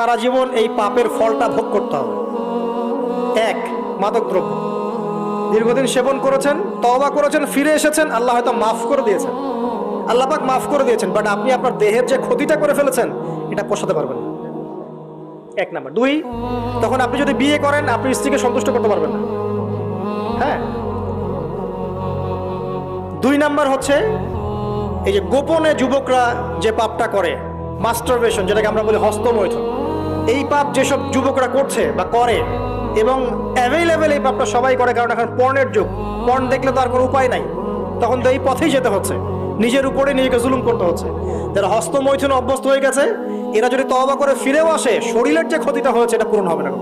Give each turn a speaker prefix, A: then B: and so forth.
A: সারা জীবন এই পাপের ফলটা ভোগ করতে হবে। এক, মাদকদ্রব্য দীর্ঘদিন সেবন করেছেন, তওবা করেছেন, ফিরে এসেছেন, আল্লাহ হয়তো মাফ করে দিয়েছেন, আল্লাহ পাক মাফ করে দিয়েছেন, বাট আপনি আপনার দেহের যে ক্ষতিটা করে ফেলেছেন এটা পোষাতে পারবেন না। এক নাম্বার। দুই, তখন আপনি যদি বিয়ে করেন আপনি স্ত্রীকে সন্তুষ্ট করতে পারবেন না। হ্যাঁ। দুই নাম্বার হচ্ছে এই যে গোপনে যুবকরা যে পাপটা করে, মাস্টারবেশন, যেটাকে আমরা বলি হস্তমৈথুন, এই পাপ যেসব যুবকরা করছে বা করে, এবং অ্যাভেলেবেল এই পাপটা সবাই করে, কারণ এখন পর্নের যুগ, পর্ন দেখলে তো আর কোনো উপায় নাই, তখন তো এই পথেই যেতে হচ্ছে, নিজের উপরে নিজেকে জুলুম করতে হচ্ছে। যারা হস্তমৈথুন অভ্যস্ত হয়ে গেছে, এরা যদি তওবা করে ফিরেও আসে, শরীরের যে ক্ষতিটা হয়েছে এটা পূরণ হবে না।